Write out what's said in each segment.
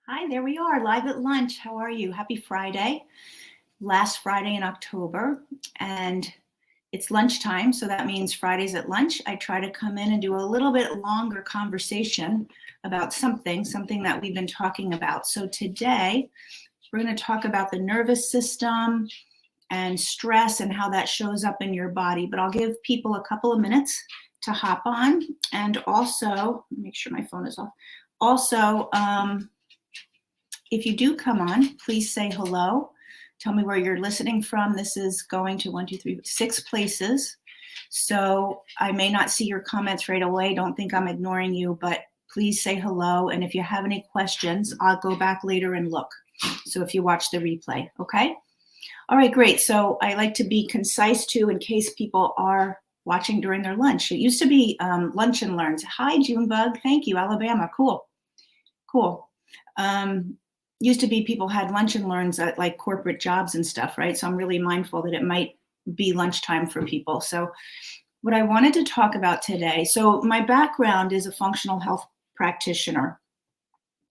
Hi, there we are, live at lunch. How are you? Happy Friday. Last Friday in October, and it's lunchtime, so that means Fridays at lunch. I try to come in and do a little bit longer conversation about something that we've been talking about. So today, we're going to talk about the nervous system and stress and how that shows up in your body. But I'll give people a couple of minutes to hop on. And also, make sure my phone is off. Also, if you do come on, please say hello. Tell me where you're listening from. This is going to 6 places. So I may not see your comments right away. Don't think I'm ignoring you, but please say hello. And if you have any questions, I'll go back later and look. So if you watch the replay, okay? All right, great. So I like to be concise too in case people are watching during their lunch. It used to be lunch and learns. Hi, Junebug. Thank you, Alabama. Cool. Used to be people had lunch and learns at like corporate jobs and stuff, right? So I'm really mindful that it might be lunchtime for people. So what I wanted to talk about today, so my background is a functional health practitioner.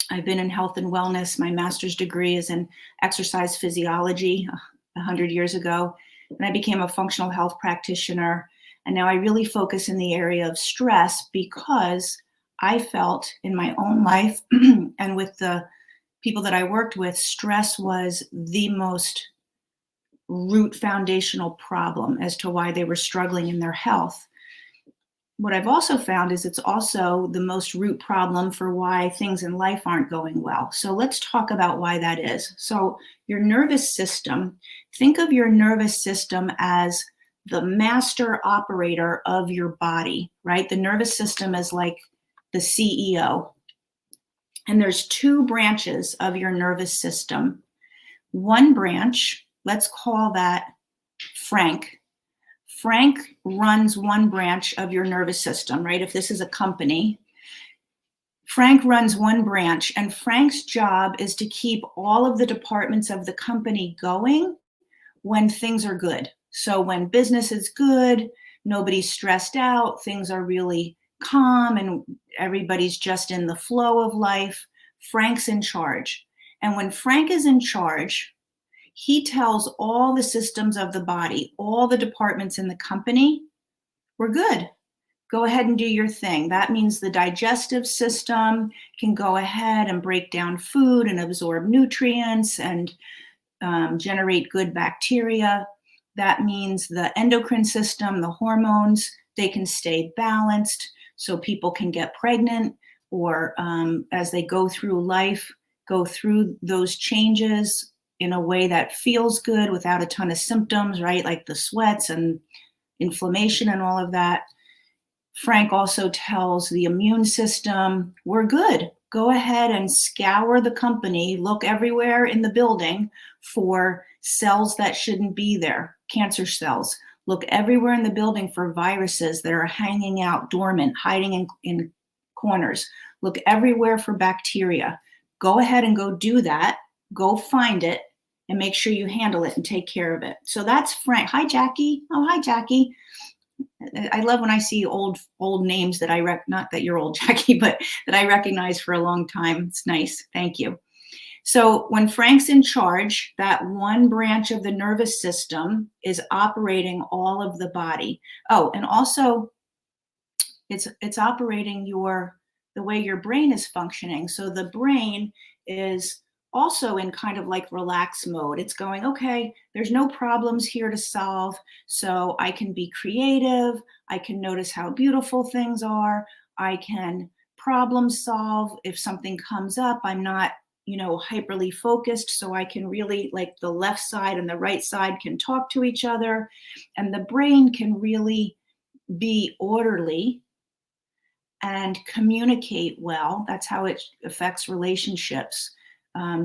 I've been in health and wellness. My master's degree is in exercise physiology 100 years ago. And I became a functional health practitioner. And now I really focus in the area of stress because I felt in my own life and with the people that I worked with, stress was the most root foundational problem as to why they were struggling in their health. What I've also found is it's also the most root problem for why things in life aren't going well. So let's talk about why that is. So your nervous system, think of your nervous system as the master operator of your body, right? The nervous system is like the CEO. And there's 2 branches of your nervous system. One branch, let's call that Frank. Frank runs one branch of your nervous system, right? If this is a company, Frank runs one branch, and Frank's job is to keep all of the departments of the company going when things are good. So when business is good, nobody's stressed out, things are really calm, and everybody's just in the flow of life. Frank's in charge. And when Frank is in charge, he tells all the systems of the body, all the departments in the company, we're good. Go ahead and do your thing. That means the digestive system can go ahead and break down food and absorb nutrients and generate good bacteria. That means the endocrine system, the hormones, they can stay balanced so people can get pregnant or as they go through life, go through those changes in a way that feels good without a ton of symptoms, right? Like the sweats and inflammation and all of that. Frank also tells the immune system, we're good. Go ahead and scour the company, look everywhere in the building for cells that shouldn't be there, cancer cells. Look everywhere in the building for viruses that are hanging out dormant, hiding in corners. Look everywhere for bacteria. Go ahead and go do that. Go find it and make sure you handle it and take care of it. So that's Frank. Hi, Jackie. Oh, hi, Jackie. I love when I see old names that not that you're old, Jackie, but that I recognize for a long time. It's nice. Thank you. So when Frank's in charge, that one branch of the nervous system is operating all of the body. Oh, and also it's operating the way your brain is functioning. So the brain is also in kind of like relax mode. It's going, okay, there's no problems here to solve. So I can be creative. I can notice how beautiful things are. I can problem solve. If something comes up, I'm not, hyperly focused. So I can really, like, the left side and the right side can talk to each other. And the brain can really be orderly and communicate well. That's how it affects relationships.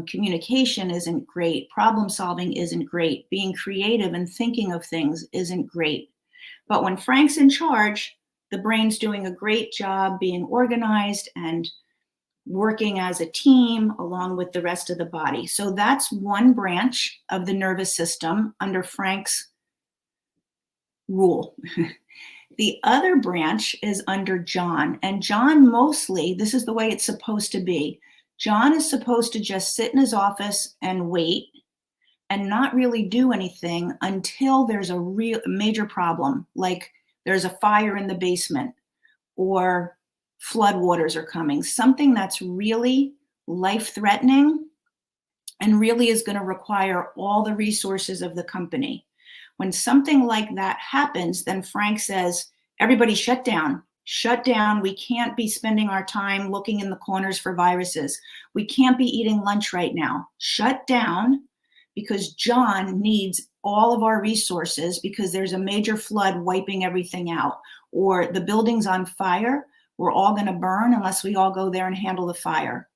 Communication isn't great. Problem solving isn't great. Being creative and thinking of things isn't great. But when Frank's in charge, the brain's doing a great job being organized and working as a team along with the rest of the body. So that's one branch of the nervous system under Frank's rule. The other branch is under John. And John mostly, this is the way it's supposed to be. John is supposed to just sit in his office and wait and not really do anything until there's a real major problem, like there's a fire in the basement or floodwaters are coming, something that's really life-threatening and really is going to require all the resources of the company. When something like that happens, then Frank says, everybody shut down. Shut down. We can't be spending our time looking in the corners for viruses. We can't be eating lunch right now. Shut down, because John needs all of our resources because there's a major flood wiping everything out, or the building's on fire. We're all going to burn unless we all go there and handle the fire.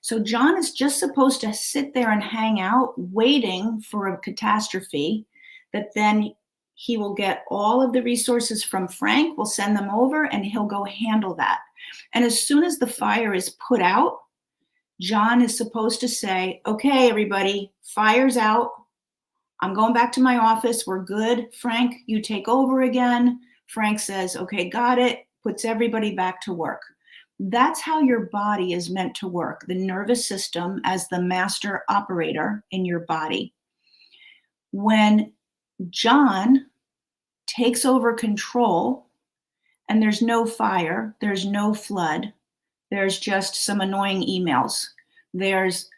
So John is just supposed to sit there and hang out, waiting for a catastrophe that then he will get all of the resources from Frank, will send them over, and he'll go handle that. And as soon as the fire is put out, John is supposed to say, okay, everybody, fire's out. I'm going back to my office. We're good. Frank, you take over again. Frank says, okay, got it. Puts everybody back to work. That's how your body is meant to work. The nervous system as the master operator in your body. When John takes over control and there's no fire, there's no flood, there's just some annoying emails, there's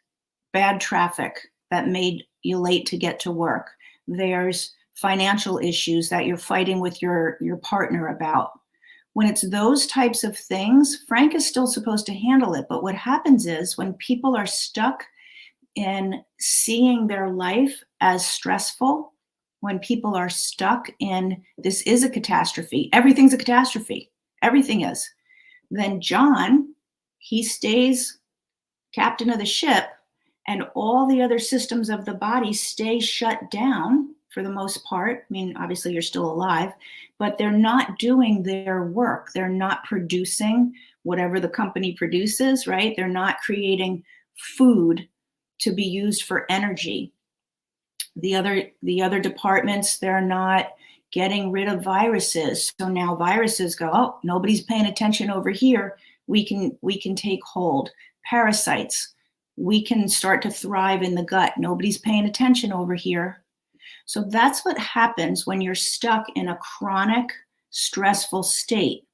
bad traffic that made you late to get to work, there's financial issues that you're fighting with your partner about. When it's those types of things, Frank is still supposed to handle it. But what happens is when people are stuck in seeing their life as stressful, when people are stuck in this is a catastrophe, everything's a catastrophe, everything is, then John, he stays captain of the ship, and all the other systems of the body stay shut down for the most part. I mean, obviously you're still alive, but they're not doing their work. They're not producing whatever the company produces, right? They're not creating food to be used for energy. The other departments, they're not getting rid of viruses. So now viruses go, oh, nobody's paying attention over here. We can take hold. Parasites, we can start to thrive in the gut. Nobody's paying attention over here. So that's what happens when you're stuck in a chronic, stressful state,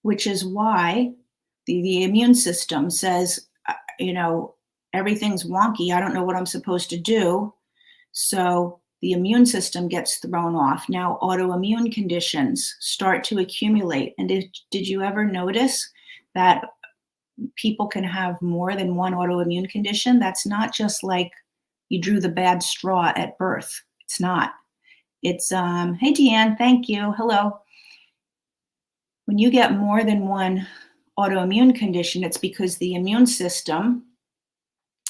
which is why the immune system says, everything's wonky. I don't know what I'm supposed to do. So the immune system gets thrown off. Now autoimmune conditions start to accumulate. And did you ever notice that people can have more than one autoimmune condition? That's not just like you drew the bad straw at birth. It's not. It's, hey, Deanne, thank you. Hello. When you get more than one autoimmune condition, it's because the immune system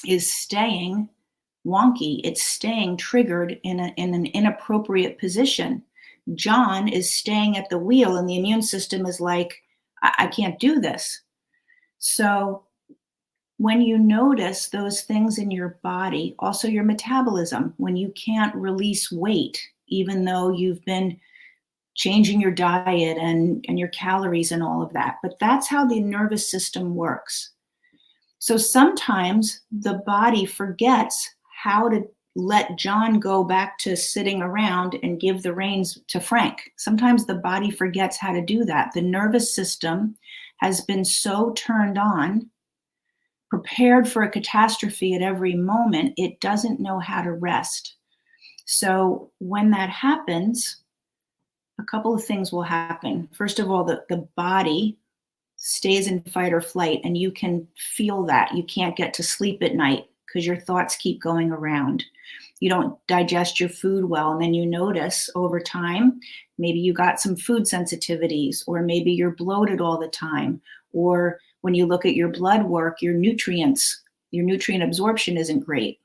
is staying wonky. It's staying triggered in an inappropriate position. John is staying at the wheel and the immune system is like, I can't do this. So when you notice those things in your body, also your metabolism, when you can't release weight, even though you've been changing your diet and your calories and all of that, but that's how the nervous system works. So sometimes the body forgets how to let John go back to sitting around and give the reins to Frank. Sometimes the body forgets how to do that. The nervous system has been so turned on, prepared for a catastrophe at every moment, it doesn't know how to rest. So when that happens, a couple of things will happen. First of all, the body stays in fight or flight, and you can feel that. You can't get to sleep at night because your thoughts keep going around. You don't digest your food well, and then you notice over time, maybe you got some food sensitivities, or maybe you're bloated all the time, or when you look at your blood work, your nutrient absorption isn't great.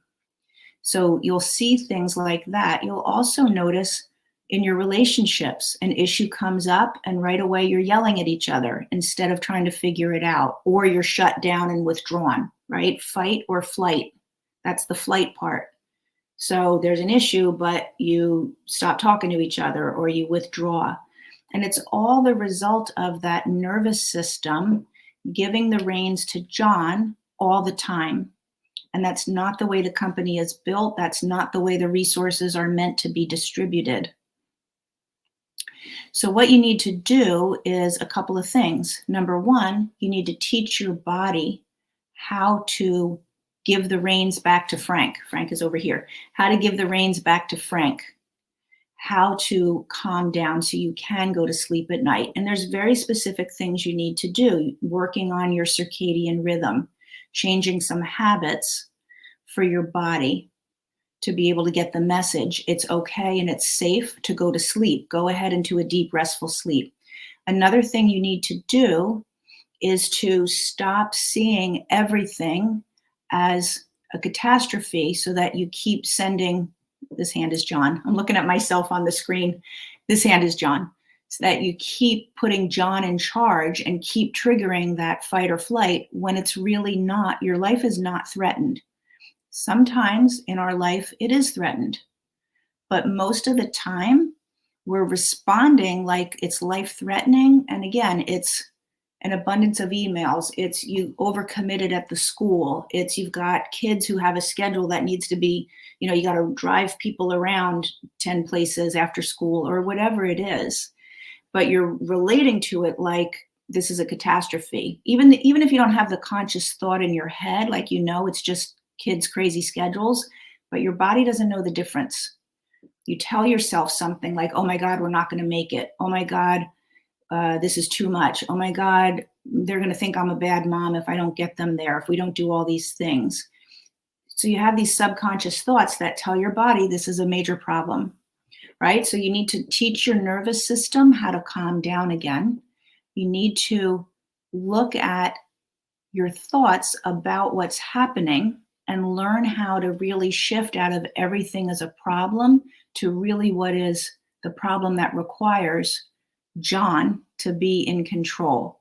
So you'll see things like that. You'll also notice in your relationships, an issue comes up and right away you're yelling at each other instead of trying to figure it out, or you're shut down and withdrawn, right? Fight or flight. That's the flight part. So there's an issue, but you stop talking to each other or you withdraw. And it's all the result of that nervous system giving the reins to John all the time. And that's not the way the company is built. That's not the way the resources are meant to be distributed. So what you need to do is a couple of things. Number one, you need to teach your body how to give the reins back to Frank. Frank is over here. How to give the reins back to Frank. How to calm down so you can go to sleep at night. And there's very specific things you need to do. Working on your circadian rhythm, changing some habits for your body to be able to get the message it's okay and it's safe to go to sleep. Go ahead into a deep, restful sleep. Another thing you need to do is to stop seeing everything as a catastrophe so that you keep sending, this hand is John. I'm looking at myself on the screen. This hand is John. So that you keep putting John in charge and keep triggering that fight or flight when it's really not. Your life is not threatened. Sometimes in our life, it is threatened. But most of the time, we're responding like it's life-threatening. And again, it's an abundance of emails. It's you overcommitted at the school. It's you've got kids who have a schedule that needs to be, you got to drive people around 10 places after school or whatever it is. But you're relating to it like this is a catastrophe. Even if you don't have the conscious thought in your head, like it's just kids' crazy schedules, but your body doesn't know the difference. You tell yourself something like, oh my God, we're not going to make it. Oh my God, this is too much. Oh my God, they're going to think I'm a bad mom if I don't get them there, if we don't do all these things. So you have these subconscious thoughts that tell your body this is a major problem, right? So you need to teach your nervous system how to calm down again. You need to look at your thoughts about what's happening and learn how to really shift out of everything as a problem to really what is the problem that requires John to be in control.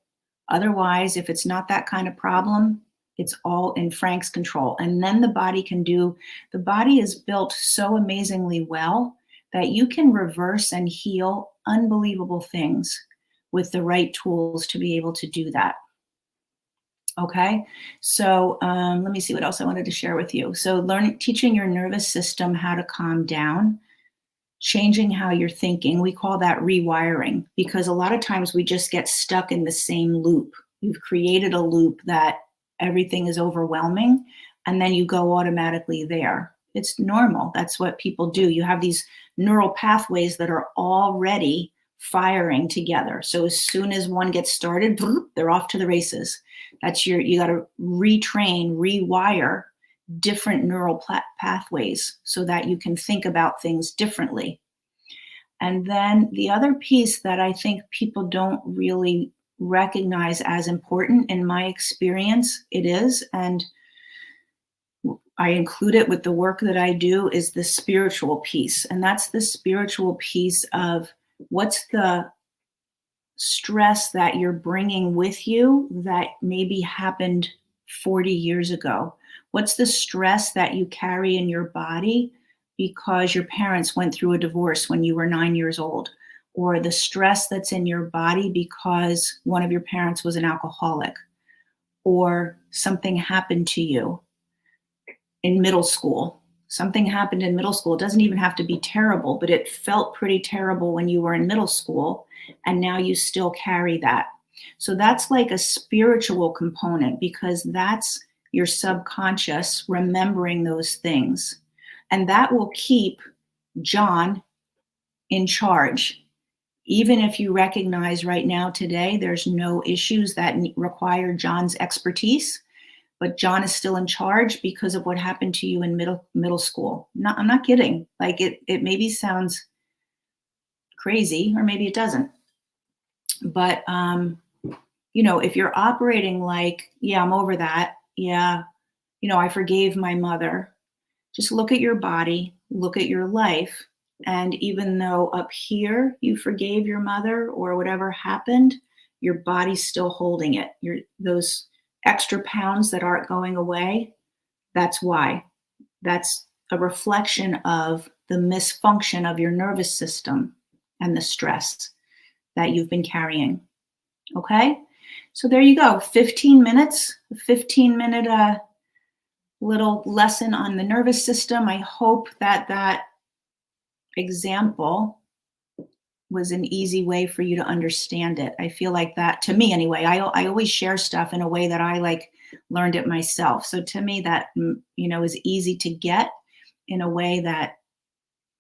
Otherwise, if it's not that kind of problem, it's all in Frank's control. And then the body is built so amazingly well that you can reverse and heal unbelievable things with the right tools to be able to do that. Okay, so let me see what else I wanted to share with you. So teaching your nervous system how to calm down, changing how you're thinking. We call that rewiring because a lot of times we just get stuck in the same loop. You've created a loop that everything is overwhelming and then you go automatically there. It's normal. That's what people do. You have these neural pathways that are already firing together. So as soon as one gets started, they're off to the races. You got to retrain, rewire different neural pathways so that you can think about things differently. And then the other piece that I think people don't really recognize as important, in my experience, it is, and I include it with the work that I do, is the spiritual piece. And that's the spiritual piece of what's the stress that you're bringing with you that maybe happened 40 years ago? What's the stress that you carry in your body because your parents went through a divorce when you were 9 years old? Or the stress that's in your body because one of your parents was an alcoholic? Or something happened to you in middle school? Something happened in middle school. It doesn't even have to be terrible, but it felt pretty terrible when you were in middle school, and now you still carry that. So that's like a spiritual component because that's your subconscious remembering those things. And that will keep John in charge. Even if you recognize right now today, there's no issues that require John's expertise, but John is still in charge because of what happened to you in middle school. I'm not kidding. Like it maybe sounds crazy, or maybe it doesn't. But if you're operating like, yeah, I'm over that. Yeah, I forgave my mother. Just look at your body, look at your life. And even though up here you forgave your mother or whatever happened, your body's still holding it. Those extra pounds that aren't going away, that's why. That's a reflection of the misfunction of your nervous system and the stress that you've been carrying. Okay? So there you go, 15 minutes, a 15-minute little lesson on the nervous system. I hope that that example was an easy way for you to understand it. I feel like that, to me anyway, I always share stuff in a way that I like learned it myself. So to me that, is easy to get in a way that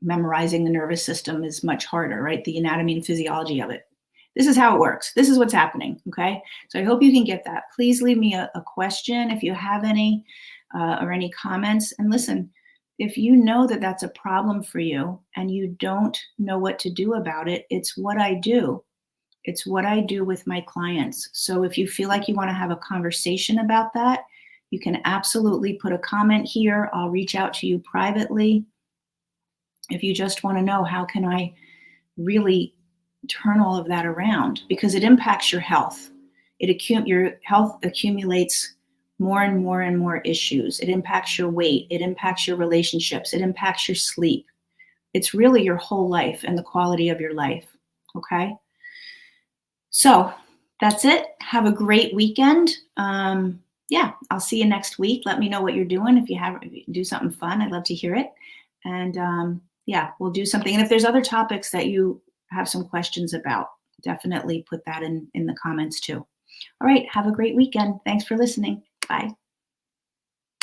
memorizing the nervous system is much harder, right? The anatomy and physiology of it. This is how it works. This is what's happening, okay? So I hope you can get that. Please leave me a question if you have any, or any comments. And listen, if you know that that's a problem for you and you don't know what to do about it, it's what I do. It's what I do with my clients. So if you feel like you want to have a conversation about that, you can absolutely put a comment here. I'll reach out to you privately. If you just want to know, how can I really turn all of that around? Because it impacts your health. Your health accumulates more and more and more issues. It impacts your weight. It impacts your relationships. It impacts your sleep. It's really your whole life and the quality of your life. Okay. So that's it. Have a great weekend. Yeah, I'll see you next week. Let me know what you're doing. If you do something fun, I'd love to hear it. And yeah, we'll do something. And if there's other topics that you have some questions about, definitely put that in the comments too. All right. Have a great weekend. Thanks for listening. Bye.